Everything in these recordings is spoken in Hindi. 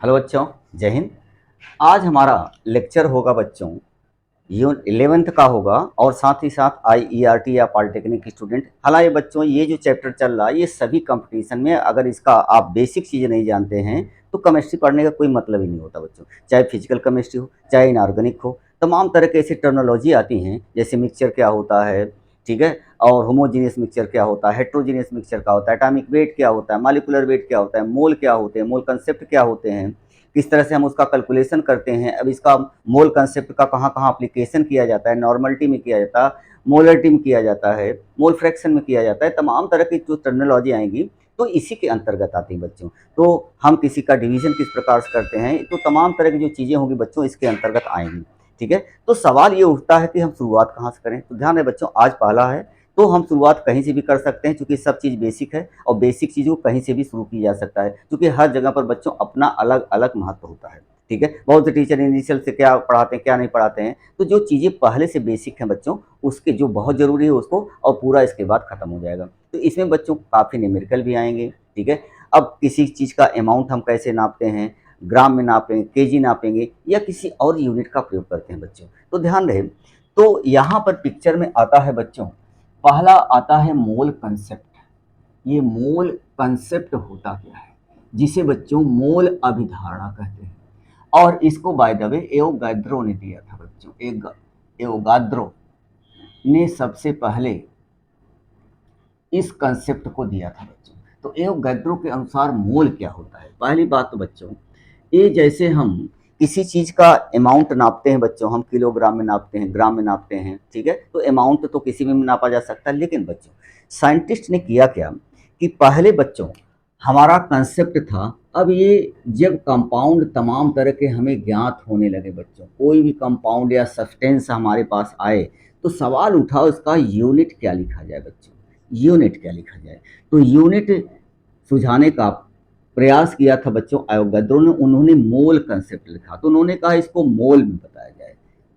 हेलो बच्चों, जय हिंद। आज हमारा लेक्चर होगा बच्चों, ये 11th का होगा और साथ ही साथ IERT या पॉलिटेक्निक स्टूडेंट। हालांकि बच्चों ये जो चैप्टर चल रहा है ये सभी कंपटीशन में अगर इसका आप बेसिक चीज़ें नहीं जानते हैं तो केमिस्ट्री पढ़ने का कोई मतलब ही नहीं होता बच्चों। चाहे फिजिकल केमिस्ट्री हो, चाहे इनऑर्गेनिक हो, तमाम तरह के ऐसी टर्मिनोलॉजी आती हैं जैसे मिक्सचर क्या होता है, ठीक है, और होमोजीनियस मिक्सचर क्या होता है, हेट्रोजीनियस मिक्सचर क्या होता है, एटॉमिक वेट क्या होता है, मॉलिक्यूलर वेट क्या होता है, मोल क्या होते हैं, मोल कंसेप्ट क्या होते हैं, किस तरह से हम उसका कैलकुलेशन करते हैं। अब इसका मोल कंसेप्ट का कहाँ कहाँ अप्लीकेशन किया जाता है, नॉर्मलिटी में किया जाता है, मोलरिटी में किया जाता है, मोल फ्रैक्शन में किया जाता है, तमाम तरह की जो टर्मिनोलॉजी आएंगी तो इसी के अंतर्गत आती है बच्चों। तो हम किसी का डिवीजन किस प्रकार से करते हैं तो तमाम तरह की जो चीज़ें होंगी बच्चों इसके अंतर्गत आएंगी, ठीक है। तो सवाल ये उठता है कि हम शुरुआत कहाँ से करें। तो ध्यान है बच्चों, आज पहला है तो हम शुरुआत कहीं से भी कर सकते हैं क्योंकि सब चीज़ बेसिक है और बेसिक चीज़ को कहीं से भी शुरू की जा सकता है क्योंकि हर जगह पर बच्चों अपना अलग अलग महत्व होता है, ठीक है। बहुत से टीचर इनिशियल से क्या पढ़ाते हैं क्या नहीं पढ़ाते हैं, तो जो चीज़ें पहले से बेसिक हैं बच्चों उसके जो बहुत ज़रूरी है उसको और पूरा इसके बाद ख़त्म हो जाएगा। तो इसमें बच्चों काफ़ी न्यूमेरिकल भी आएंगे, ठीक है। अब किसी चीज़ का अमाउंट हम कैसे नापते हैं, ग्राम में नापेंगे, केजी नापेंगे या किसी और यूनिट का प्रयोग करते हैं बच्चों, तो ध्यान रहे। तो यहाँ पर पिक्चर में आता है बच्चों, पहला आता है मोल कंसेप्ट। ये मोल कंसेप्ट होता क्या है, जिसे बच्चों मोल अभिधारणा कहते हैं और इसको बाय द वे एवोगाद्रो ने दिया था बच्चों। एवोगाद्रो ने सबसे पहले इस कंसेप्ट को दिया था बच्चों। तो एवोगाद्रो के अनुसार मोल क्या होता है। पहली बात तो बच्चों, ये जैसे हम किसी चीज़ का अमाउंट नापते हैं बच्चों, हम किलोग्राम में नापते हैं, ग्राम में नापते हैं, ठीक है। तो अमाउंट तो किसी में नापा जा सकता है, लेकिन बच्चों साइंटिस्ट ने किया क्या कि पहले बच्चों हमारा कंसेप्ट था, अब ये जब कंपाउंड तमाम तरह के हमें ज्ञात होने लगे बच्चों, कोई भी कंपाउंड या सब्सटेंस हमारे पास आए तो सवाल उठा उसका यूनिट क्या लिखा जाए बच्चों, यूनिट क्या लिखा जाए। तो यूनिट सुझाने का प्रयास किया था बच्चों एवोगाद्रो ने। उन्होंने मोल कंसेप्ट लिखा तो उन्होंने कहा इसको मोल में बताया जाए।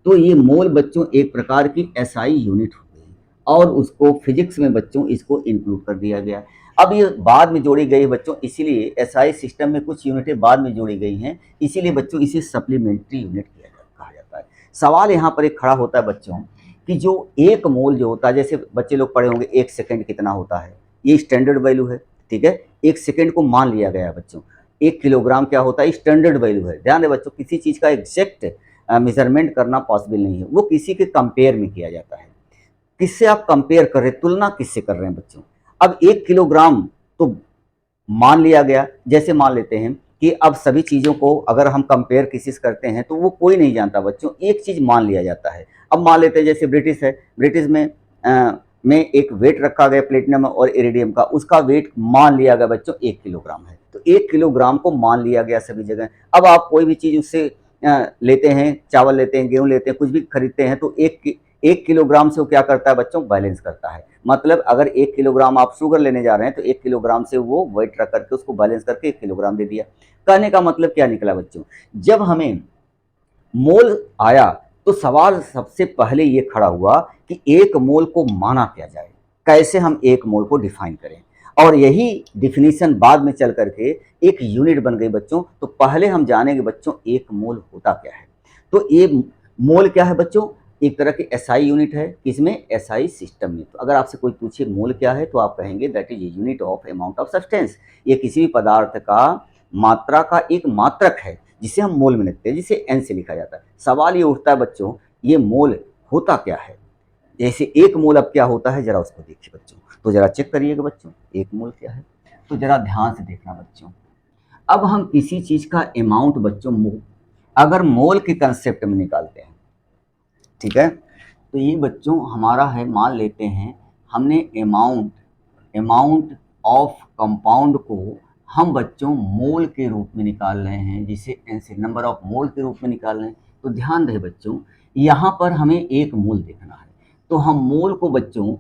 तो ये मोल बच्चों एक प्रकार की एसआई यूनिट होती है और उसको फिजिक्स में बच्चों इसको इंक्लूड कर दिया गया। अब ये बाद में जोड़ी गई बच्चों, इसीलिए एसआई सिस्टम में कुछ यूनिटें बाद में जोड़ी गई हैं, इसीलिए बच्चों इसे सप्लीमेंट्री यूनिट कहा जाता है। सवाल यहाँ पर एक खड़ा होता है बच्चों कि जो एक मोल जो होता है, जैसे बच्चे लोग पढ़े होंगे एक सेकंड कितना होता है, ये स्टैंडर्ड वैल्यू है, ठीक है। एक सेकंड को मान लिया गया है बच्चों। एक किलोग्राम क्या होता है, स्टैंडर्ड वैल्यू है। ध्यान दें बच्चों, किसी चीज़ का एग्जैक्ट मेजरमेंट करना पॉसिबल नहीं है, वो किसी के कंपेयर में किया जाता है। किससे आप कंपेयर कर रहे हैं, तुलना किससे कर रहे हैं बच्चों। अब 1 किलोग्राम तो मान लिया गया, जैसे मान लेते हैं कि अब सभी चीज़ों को अगर हम कंपेयर किसी से करते हैं तो वो कोई नहीं जानता बच्चों, एक चीज़ मान लिया जाता है। अब मान लेते हैं जैसे ब्रिटिश है, ब्रिटिश में एक वेट रखा गया प्लेटिनम और इरिडियम का, उसका वेट मान लिया गया बच्चों 1 किलोग्राम है। तो 1 किलोग्राम को मान लिया गया सभी जगह। अब आप कोई भी चीज़ उससे लेते हैं, चावल लेते हैं, गेहूँ लेते हैं, कुछ भी खरीदते हैं तो 1 किलोग्राम से वो क्या करता है बच्चों, बैलेंस करता है। मतलब अगर 1 किलोग्राम आप शुगर लेने जा रहे हैं तो 1 किलोग्राम से वो वेट रख करके उसको बैलेंस करके 1 किलोग्राम दे दिया। कहने का मतलब क्या निकला बच्चों, जब हमें मोल आया तो सवाल सबसे पहले ये खड़ा हुआ कि एक मोल को माना क्या जाए, कैसे हम एक मोल को डिफाइन करें। और यही डिफिनीशन बाद में चल करके एक यूनिट बन गई बच्चों। तो पहले हम जानेंगे बच्चों एक मोल होता क्या है। तो ये मोल क्या है बच्चों, एक तरह की एसआई यूनिट है, किसमें, एसआई सिस्टम में। तो अगर आपसे कोई पूछे मोल क्या है तो आप कहेंगे that is unit of amount of substance. ये किसी भी पदार्थ का मात्रा का एक मात्रक है जिसे हम मोल में लिखते हैं, जिसे एन से लिखा जाता है। सवाल ये उठता है बच्चों, ये मोल होता क्या है। जैसे एक मोल अब क्या होता है, जरा उसको देखिए बच्चों। तो जरा चेक करिएगा बच्चों एक मोल क्या है। तो जरा ध्यान से देखना बच्चों, अब हम किसी चीज का अमाउंट बच्चों अगर मोल के कंसेप्ट में निकालते हैं, ठीक है। तो ये बच्चों हमारा है, मान लेते हैं हमने अमाउंट अमाउंट ऑफ कंपाउंड को हम बच्चों मोल के रूप में निकाल रहे हैं, जिसे एन से नंबर ऑफ मोल के रूप में निकाल रहे हैं। तो ध्यान रहे बच्चों, यहाँ पर हमें एक मोल देखना है। तो हम मोल को बच्चों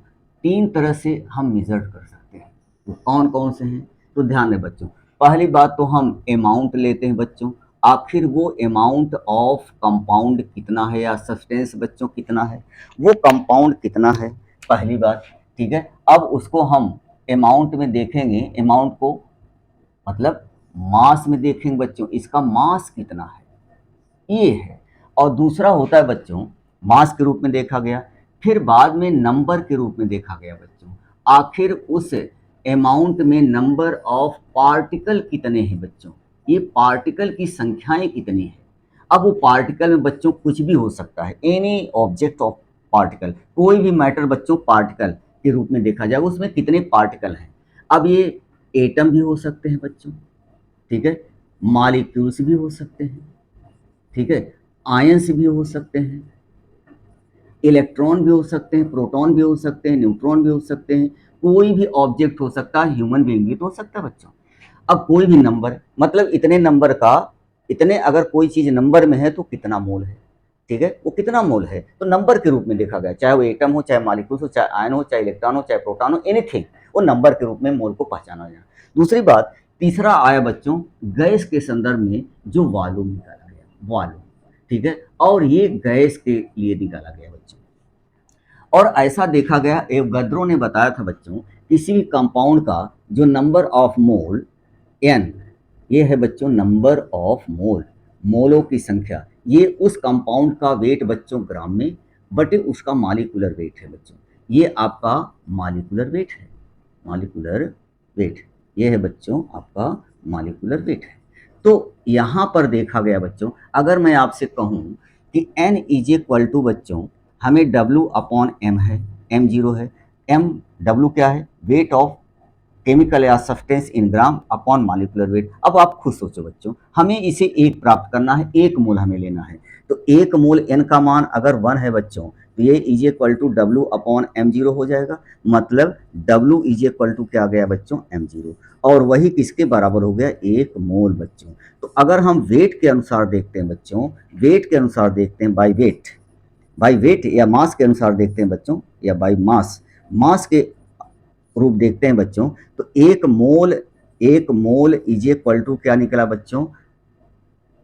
3 तरह से हम मेजर कर सकते हैं। तो कौन कौन से हैं, तो ध्यान रहे बच्चों। पहली बात तो हम अमाउंट लेते हैं बच्चों, आखिर वो अमाउंट ऑफ कंपाउंड कितना है या सब्सटेंस बच्चों कितना है, वो कंपाउंड कितना है, पहली बात, ठीक है। अब उसको हम अमाउंट में देखेंगे, अमाउंट को मतलब मास में देखेंगे बच्चों इसका मास कितना है, ये है। और दूसरा होता है बच्चों मास के रूप में देखा गया, फिर बाद में नंबर के रूप में देखा गया बच्चों, आखिर उस अमाउंट में नंबर ऑफ पार्टिकल कितने हैं बच्चों, ये पार्टिकल की संख्याएं कितनी है। अब वो पार्टिकल में बच्चों कुछ भी हो सकता है, एनी ऑब्जेक्ट ऑफ पार्टिकल, कोई भी मैटर बच्चों पार्टिकल के रूप में देखा जाए, उसमें कितने पार्टिकल हैं। अब ये एटम भी हो सकते हैं बच्चों, ठीक है, मॉलिक्यूल्स भी हो सकते हैं, ठीक है, आयंस भी हो सकते हैं, इलेक्ट्रॉन भी हो सकते हैं, प्रोटॉन भी हो सकते हैं, न्यूट्रॉन भी हो सकते हैं, कोई भी ऑब्जेक्ट हो सकता है, ह्यूमन बीइंग भी तो हो सकता है बच्चों। अब कोई भी नंबर, मतलब इतने नंबर का, इतने अगर कोई चीज नंबर में है तो कितना मोल है, ठीक है, वो कितना मोल है तो नंबर के रूप में देखा गया, चाहे वो एटम हो, चाहे मॉलिक्यूल्स हो, चाहे आयन हो, चाहे इलेक्ट्रॉन हो, चाहे प्रोटॉन हो, एनीथिंग, वो नंबर के रूप में मोल को पहचाना जाए। दूसरी बात, तीसरा आया बच्चों गैस के संदर्भ में जो वॉल्यूम निकाला गया, वॉल्यूम, ठीक है, और ये गैस के लिए निकाला गया बच्चों। और ऐसा देखा गया, एवोगाड्रो ने बताया था बच्चों, किसी भी कंपाउंड का जो नंबर ऑफ मोल एन, ये है बच्चों नंबर ऑफ मोल, मोलों की संख्या, ये उस कंपाउंड का वेट बच्चों ग्राम में बटे उसका मॉलिक्यूलर वेट है बच्चों, ये आपका मॉलिक्यूलर वेट है, मॉलिक्यूलर वेट, ये है बच्चों आपका मॉलिक्यूलर वेट है। तो यहाँ पर देखा गया बच्चों, अगर मैं आपसे कहूँ कि n इज इक्वल टू बच्चों, हमें W अपॉन m है, m जीरो है, m W क्या है, वेट ऑफ केमिकल या substance in gram upon molecular weight. अब आप खुद सोचो बच्चों, हमें इसे एक प्राप्त करना है, एक मोल हमें लेना है, तो एक मोल n का मान अगर 1 है बच्चों, तो ये is equal to W upon M zero हो जाएगा, मतलब W इज इक्वल टू क्या गया बच्चों, एम जीरो, और वही किसके बराबर हो गया, एक मोल बच्चों। तो अगर हम वेट के अनुसार देखते हैं बच्चों, वेट के अनुसार देखते हैं, बाई वेट या मास के अनुसार देखते हैं बच्चों, या बाई मास, मास के रूप देखते हैं बच्चों, तो एक मोल इज इक्वल टू क्या निकला बच्चों,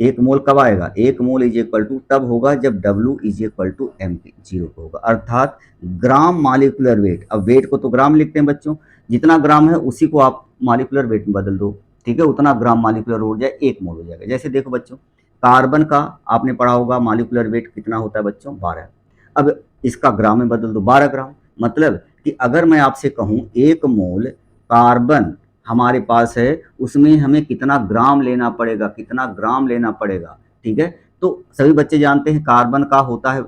एक मोल कब आएगा, एक मोल इज इक्वल टू तब होगा जब W is equal to M zero होगा, अर्थात ग्राम मॉलिक्यूलर वेट। अब वेट को तो ग्राम लिखते हैं बच्चों, जितना ग्राम है उसी को आप मॉलिक्यूलर वेट में बदल दो, ठीक है, उतना ग्राम मॉलिक्यूलर हो जाए, एक मोल हो जाएगा। जैसे देखो बच्चों, कार्बन का आपने पढ़ा होगा मॉलिक्यूलर वेट कितना होता है बच्चों, 12। अब इसका ग्राम में बदल दो, 12 ग्राम, मतलब कि अगर मैं आपसे कहूँ एक मोल कार्बन हमारे पास है, उसमें हमें कितना ग्राम लेना पड़ेगा, कितना ग्राम लेना पड़ेगा, ठीक है। तो सभी बच्चे जानते हैं कार्बन का होता है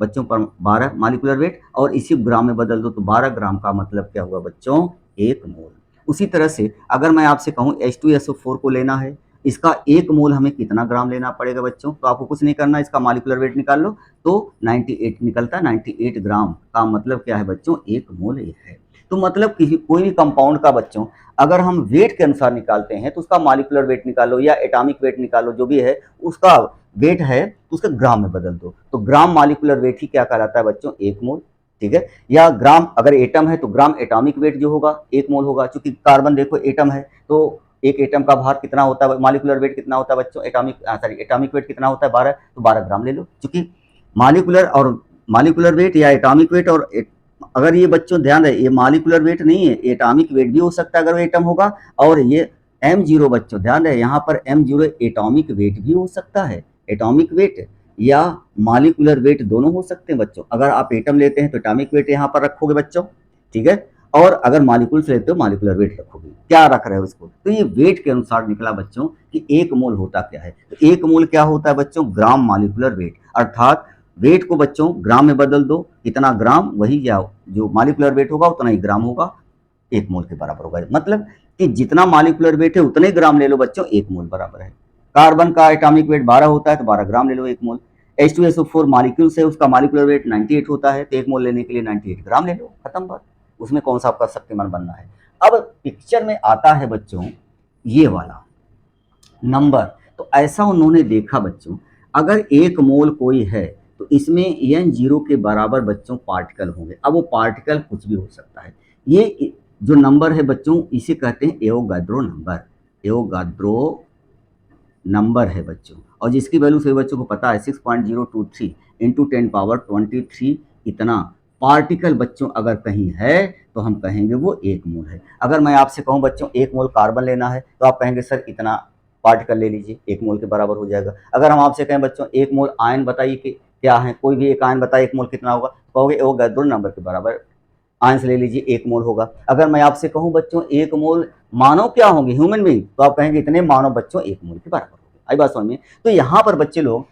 बच्चों पर 12 मॉलिक्यूलर वेट, और इसी ग्राम में बदल दो तो 12 ग्राम का मतलब क्या हुआ बच्चों, एक मोल। उसी तरह से अगर मैं आपसे कहूँ H2SO4 को लेना है, इसका एक मोल हमें कितना ग्राम लेना पड़ेगा बच्चों, तो आपको कुछ नहीं करना, इसका मॉलिक्यूलर वेट निकाल लो तो 98 निकलता है, 98 ग्राम का मतलब क्या है बच्चों, एक मोल ये है। तो मतलब किसी कोई भी कंपाउंड का बच्चों अगर हम वेट के अनुसार निकालते हैं तो उसका मॉलिक्यूलर वेट निकालो या एटॉमिक वेट निकालो, जो भी है उसका वेट है तो उसका ग्राम में बदल दो, तो ग्राम मॉलिक्यूलर वेट ही क्या कहलाता है बच्चों, एक मोल, ठीक है। या ग्राम अगर एटम है तो ग्राम एटॉमिक वेट जो होगा एक मोल होगा, क्योंकि कार्बन देखो एटम है तो एक एटम का भार कितना होता है, मॉलिक्यूलर वेट कितना होता है बच्चों, एटॉमिक वेट कितना होता है, 12, तो 12 ग्राम ले लो, क्योंकि मॉलिक्यूलर वेट या एटॉमिक वेट, और अगर ये बच्चों ध्यान रहे ये मॉलिक्यूलर वेट नहीं है, एटॉमिक वेट भी हो सकता है अगर वो एटम होगा, और ये एम जीरो बच्चों ध्यान रहे यहाँ पर एम जीरो एटॉमिक वेट भी हो सकता है, एटॉमिक वेट या मॉलिक्यूलर वेट दोनों हो सकते हैं बच्चों। अगर आप एटम लेते हैं तो एटॉमिक वेट यहाँ पर रखोगे बच्चों, ठीक है, और अगर मॉलिक्यूल्स लेते हो मॉलिक्यूलर वेट रखोगे, क्या रख रहे हो इसको, तो ये वेट के अनुसार निकला बच्चों कि एक मोल होता क्या है, तो एक मोल क्या होता है बच्चों, ग्राम मॉलिक्यूलर वेट, अर्थात वेट को बच्चों ग्राम में बदल दो, कितना ग्राम वही जो मॉलिक्यूलर वेट होगा उतना ही ग्राम होगा, एक मोल के बराबर होगा, मतलब कि जितना मॉलिक्यूलर वेट है उतने ग्राम ले लो बच्चों, एक मोल बराबर है। कार्बन का एटॉमिक वेट 12 होता है तो 12 ग्राम ले लो, एक मोल। H2SO4 मॉलिक्यूल्स है, उसका मॉलिक्यूलर वेट 98 होता है, तो एक मोल लेने के लिए 98 ग्राम ले लो, खत्म बात, उसमें कौन सा आपका शक्तिमान बनना है। अब पिक्चर में आता है बच्चों ये वाला नंबर, तो ऐसा उन्होंने देखा बच्चों, अगर एक मोल कोई है तो इसमें एन जीरो के बराबर बच्चों पार्टिकल होंगे। अब वो पार्टिकल कुछ भी हो सकता है, ये जो नंबर है बच्चों इसे कहते हैं एवोगाड्रो नंबर, एवोगाड्रो नंबर है बच्चों, और जिसकी वैल्यू सभी बच्चों को पता है 6.023 इंटू 10 पावर 23 इतना, पार्टिकल बच्चों अगर कहीं है तो हम कहेंगे वो 1 मोल है। अगर मैं आपसे कहूँ बच्चों 1 मोल कार्बन लेना है तो आप कहेंगे सर इतना पार्टिकल ले लीजिए, 1 मोल के बराबर हो जाएगा। अगर हम आपसे कहें बच्चों 1 मोल आयन बताइए कि क्या है, कोई भी एक आयन बताइए 1 मोल कितना होगा, तो कहोगे एवोगैड्रो नंबर के बराबर आयन से ले लीजिए 1 मोल होगा। अगर मैं आपसे कहूँ बच्चों 1 मोल मानव क्या होंगे, ह्यूमन बीइंग, तो आप कहेंगे इतने मानव बच्चों 1 मोल के बराबर होंगे। आई बात समझ में? तो यहाँ पर बच्चे लोग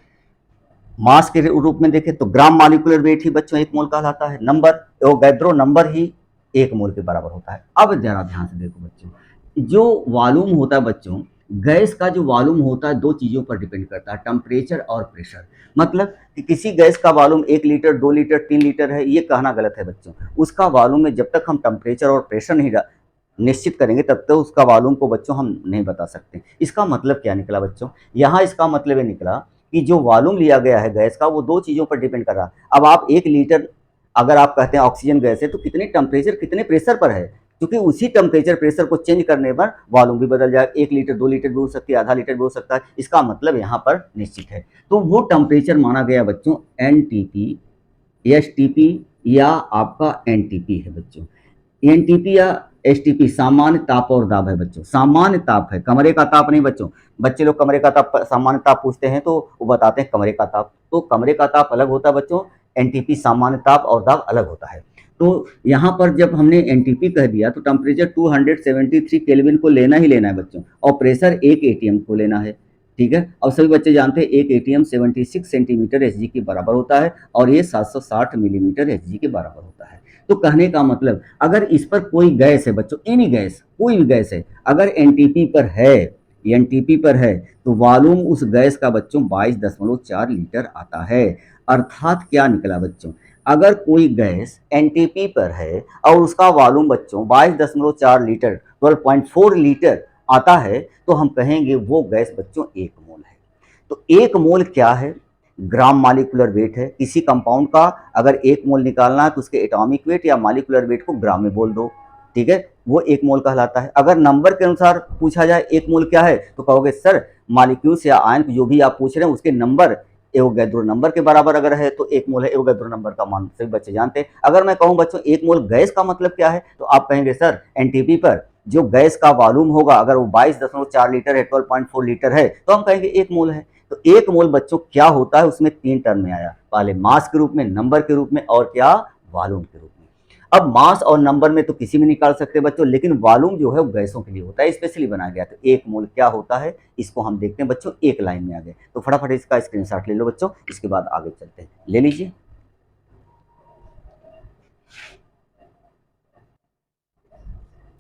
मास के रूप में देखें तो ग्राम मॉलिक्यूलर वेट ही बच्चों 1 मोल कहलाता है, नंबर एवोगैड्रो नंबर ही 1 मोल के बराबर होता है। अब जरा ध्यान से देखो बच्चों, जो वॉल्यूम होता है बच्चों, गैस का जो वॉल्यूम होता है 2 चीज़ों पर डिपेंड करता है, टेम्परेचर और प्रेशर। मतलब कि किसी गैस का वॉल्यूम 1 लीटर, 2 लीटर, 3 लीटर है, ये कहना गलत है बच्चों। उसका वॉल्यूम में जब तक हम टेम्परेचर और प्रेशर नहीं निश्चित करेंगे तब तक उसका वॉल्यूम को बच्चों हम नहीं बता सकते। इसका मतलब क्या निकला बच्चों? यहाँ इसका मतलब ये निकला कि जो वॉल्यूम लिया गया है गैस का वो 2 चीज़ों पर डिपेंड कर रहा है। अब आप 1 लीटर अगर आप कहते हैं ऑक्सीजन गैस है तो कितने टेम्परेचर कितने प्रेशर पर है, क्योंकि उसी टेम्परेचर प्रेशर को चेंज करने पर वॉल्यूम भी बदल जाएगा। 1 लीटर 2 लीटर भी हो सकती है, आधा लीटर भी हो सकता है। इसका मतलब यहाँ पर निश्चित है। तो वो टेम्परेचर माना गया बच्चों एनटीपी, एसटीपी या आपका एनटीपी है बच्चों। एनटीपी या एसटीपी सामान्य ताप और दाब है बच्चों, सामान्य ताप है, कमरे का ताप नहीं बच्चों। बच्चे लोग कमरे का ताप सामान्य ताप पूछते हैं तो वो बताते हैं कमरे का ताप, तो कमरे का ताप अलग होता है बच्चों, एनटीपी सामान्य ताप और दाब अलग होता है। तो यहाँ पर जब हमने एनटीपी कह दिया तो टेम्परेचर 273 केल्विन को लेना ही लेना है बच्चों, और प्रेशर 1 एटीएम को लेना है। ठीक है, और सभी बच्चे जानते हैं 1 एटीएम 76 सेंटीमीटर एचजी के बराबर होता है और ये 760 मिलीमीटर एचजी के बराबर होता है। तो कहने का मतलब अगर इस पर कोई गैस है बच्चों, एनी गैस, कोई भी गैस है, अगर एनटीपी पर है, एनटीपी पर है तो वॉल्यूम उस गैस का बच्चों 22.4 लीटर आता है। अर्थात क्या निकला बच्चों, अगर कोई गैस एनटीपी पर है और उसका वॉल्यूम बच्चों 22.4 लीटर 12.4 लीटर आता है तो हम कहेंगे वो गैस बच्चों 1 मोल है। तो 1 मोल क्या है? ग्राम मॉलिक्यूलर वेट है। किसी कंपाउंड का अगर 1 मोल निकालना है तो उसके एटॉमिक वेट या मॉलिक्यूलर वेट को ग्राम में बोल दो, ठीक है, वो 1 मोल कहलाता है। अगर नंबर के अनुसार पूछा जाए 1 मोल क्या है तो कहोगे सर मॉलिक्यूल्स या आयन जो भी आप पूछ रहे हैं उसके नंबर एवोगैड्रो नंबर के बराबर अगर है तो 1 मोल है, एवोगैड्रो नंबर का मान सभी बच्चे जानते हैं। अगर मैं कहूँ बच्चों 1 मोल गैस का मतलब क्या है तो आप कहेंगे सर एनटीपी पर जो गैस का वॉल्यूम होगा अगर वो 22.4 लीटर है, 12.4 लीटर है तो हम कहेंगे 1 मोल है। तो 1 मोल बच्चों क्या होता है, उसमें 3 टर्म में आया, पहले मास के रूप में, नंबर के रूप में और क्या वॉल्यूम के रूप में। अब मास और नंबर में तो किसी में निकाल सकते हैं बच्चों, लेकिन वॉल्यूम जो है वो गैसों के लिए होता है, स्पेशली बनाया गया। तो 1 मोल क्या होता है इसको हम देखते हैं बच्चों, एक लाइन में आ गए। तो फटाफट इसका स्क्रीनशॉट ले लो बच्चों, इसके बाद आगे चलते हैं, ले लीजिए।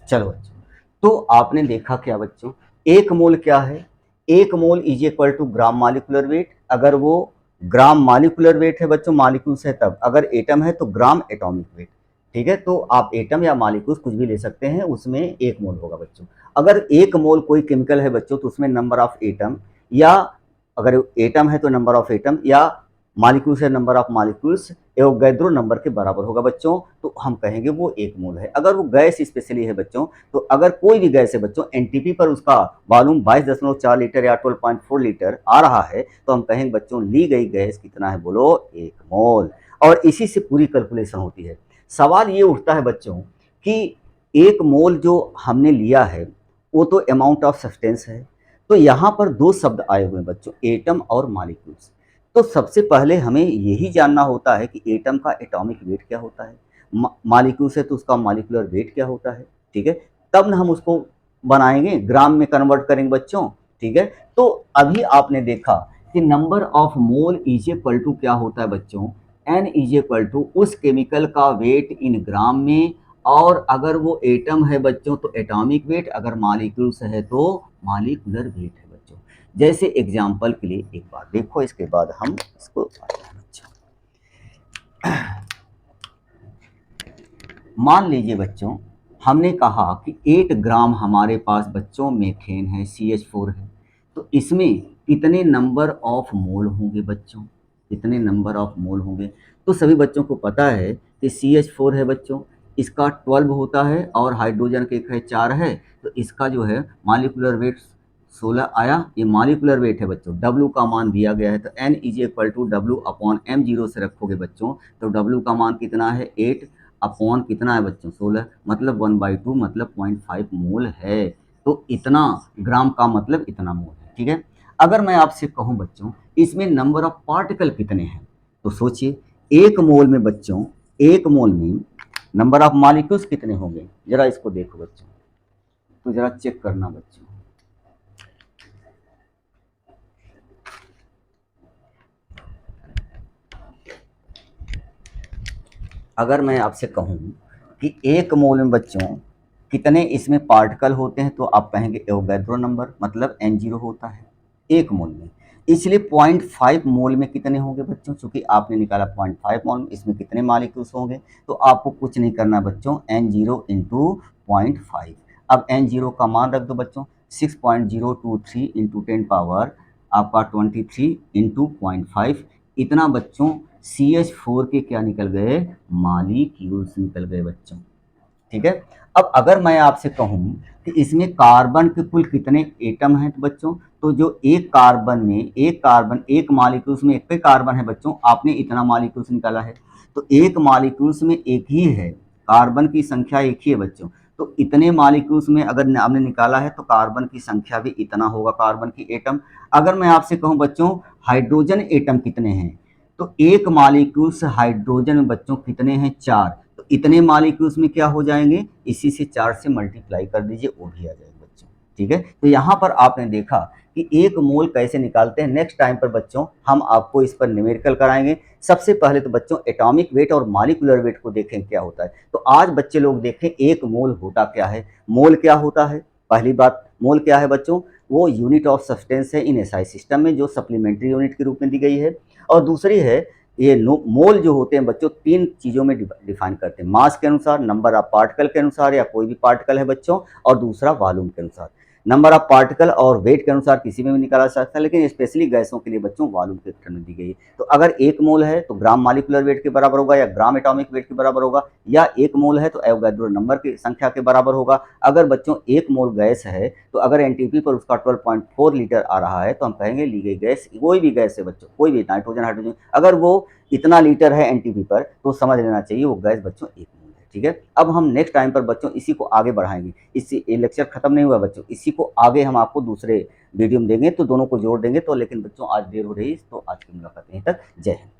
चलो बच्चों, तो आपने देखा क्या बच्चों, 1 मोल क्या है? 1 mole is equal to gram molecular weight. अगर वो ग्राम मॉलिक्यूलर वेट है बच्चों, मॉलिक्यूल्स है तब, अगर एटम है तो ग्राम एटॉमिक वेट। ठीक है, तो आप एटम या मॉलिक्यूल्स कुछ भी ले सकते हैं, उसमें 1 मोल होगा बच्चों। अगर 1 मोल कोई केमिकल है बच्चों तो उसमें नंबर ऑफ एटम, या अगर एटम है तो नंबर ऑफ एटम, या मॉलिक्यूल्स है number of molecules Avogadro number के बराबर होगा बच्चों, तो हम कहेंगे वो 1 मोल है। अगर वो गैस स्पेशली है बच्चों, तो अगर कोई भी गैस है बच्चों एनटीपी पर उसका वॉल्यूम 22.4 लीटर या 12.4 लीटर आ रहा है तो हम कहेंगे बच्चों ली गई गैस कितना है, बोलो 1 मोल। और इसी से पूरी कैलकुलेशन होती है। सवाल ये उठता है बच्चों कि 1 मोल जो हमने लिया है वो तो अमाउंट ऑफ सब्सटेंस है, तो यहाँ पर 2 शब्द आए हुए हैं बच्चों, एटम और मॉलिक्यूल्स। तो सबसे पहले हमें यही जानना होता है कि एटम का एटॉमिक वेट क्या होता है, मॉलिक्यूल से तो उसका मॉलिक्यूलर वेट क्या होता है। ठीक है, तब ना हम उसको बनाएंगे, ग्राम में कन्वर्ट करेंगे बच्चों। ठीक है, तो अभी आपने देखा कि number of mole is equal to क्या होता है बच्चों, एन इज इक्वल टू उस केमिकल का वेट इन ग्राम में, और अगर वो एटम है बच्चों तो एटॉमिक वेट, अगर मॉलिक्यूल्स है तो मॉलिक्यूलर वेट है बच्चों। जैसे एग्जाम्पल के लिए एक बार देखो, इसके बाद हम इसको मान लीजिए बच्चों, हमने कहा कि 8 ग्राम हमारे पास बच्चों मेथेन है, CH4 है, तो इसमें कितने नंबर ऑफ मोल होंगे बच्चों, कितने नंबर ऑफ मोल होंगे। तो सभी बच्चों को पता है कि CH4 है बच्चों, इसका 12 होता है और हाइड्रोजन के 4 है, तो इसका जो है मॉलिक्यूलर वेट 16 आया। ये मॉलिक्यूलर वेट है बच्चों, W का मान दिया गया है तो N is equal to W/m0 से रखोगे बच्चों तो W का मान कितना है 8 अपॉन कितना है बच्चों 16, मतलब 1/2 मतलब 0.5 मोल है। तो इतना ग्राम का मतलब इतना मोल है, ठीक है। अगर मैं आपसे कहूं बच्चों इसमें नंबर ऑफ पार्टिकल कितने हैं, तो सोचिए एक मोल में बच्चों, एक मोल में नंबर ऑफ मॉलिक्यूल्स कितने होंगे, जरा इसको देखो बच्चों, तो जरा चेक करना बच्चों। अगर मैं आपसे कहूं कि एक मोल में बच्चों कितने इसमें पार्टिकल होते हैं, तो आप कहेंगे एवोगैड्रो नंबर, मतलब N0 होता है एक मोल में। इसलिए 0.5 मोल में कितने होंगे बच्चों, चूंकि आपने निकाला 0.5 मोल में, इसमें कितने मॉलिक्यूल्स होंगे, तो आपको कुछ नहीं करना बच्चों, N0 इंटू 0.5। अब N0 का मान रख दो बच्चों, 6.023 इंटू 10 पावर आपका 23 इंटू 0.5, इतना बच्चों CH4 के क्या निकल गए, मॉलिक्यूल्स निकल गए बच्चों, ठीक है। अब अगर मैं आपसे कहूं कि इसमें कार्बन के कुल कितने एटम हैं, तो बच्चों तो जो एक कार्बन में एक मॉलिक्यूल्स में एक पे कार्बन है बच्चों, आपने इतना मॉलिक्यूल्स निकाला है, तो एक मॉलिक्यूल्स में एक ही है, कार्बन की संख्या एक ही है बच्चों, तो इतने मॉलिक्यूल्स में अगर आपने निकाला है तो कार्बन की संख्या भी इतना होगा, कार्बन की एटम। अगर मैं आपसे कहूं बच्चों हाइड्रोजन एटम कितने हैं, तो एक मॉलिक्यूल्स हाइड्रोजन में बच्चों कितने हैं, 4, तो इतने मॉलिक्यूल्स में क्या हो जाएंगे, इसी से 4 से मल्टीप्लाई कर दीजिए, वो भी आ जाएगा बच्चों, ठीक है। तो यहाँ पर आपने देखा कि एक मोल कैसे निकालते हैं। नेक्स्ट टाइम पर बच्चों हम आपको इस पर न्यूमेरिकल कराएंगे। सबसे पहले तो बच्चों एटॉमिक वेट और मॉलिक्यूलर वेट को देखें क्या होता है। तो आज बच्चे लोग देखें एक मोल होता क्या है। मोल क्या होता है, पहली बात मोल क्या है बच्चों, वो यूनिट ऑफ सब्सटेंस है इन एसआई सिस्टम में, जो सप्लीमेंट्री यूनिट के रूप में दी गई है। और दूसरी है ये मोल जो होते हैं बच्चों तीन चीज़ों में डिफाइन करते हैं, मास के अनुसार, नंबर ऑफ पार्टिकल के अनुसार या कोई भी पार्टिकल है बच्चों, और दूसरा वॉल्यूम के अनुसार। नंबर ऑफ पार्टिकल और वेट के अनुसार किसी में भी निकाला जा सकता है, लेकिन स्पेशली गैसों के लिए बच्चों वॉल्यूम के टर्म में दी गई है। तो अगर एक मोल है तो ग्राम मॉलिक्यूलर वेट के बराबर होगा या ग्राम एटॉमिक वेट के बराबर होगा, या एक मोल है तो एवोगैड्रो नंबर की संख्या के बराबर होगा। अगर बच्चों एक मोल गैस है तो अगर एनटीपी पर उसका 12.4 लीटर आ रहा है तो हम कहेंगे ली गई गैस, कोई भी गैस है बच्चों, कोई भी नाइट्रोजन हाइड्रोजन, अगर वो इतना लीटर है एनटीपी पर तो समझ लेना चाहिए वो गैस बच्चों एक मोल है, ठीक है। अब हम नेक्स्ट टाइम पर बच्चों इसी को आगे बढ़ाएंगे। इसी ये लेक्चर खत्म नहीं हुआ बच्चों, इसी को आगे हम आपको दूसरे वीडियो में देंगे, तो दोनों को जोड़ देंगे। तो लेकिन बच्चों आज देर हो रही है, तो आज की मुलाकात यहीं तक। जय हिंद।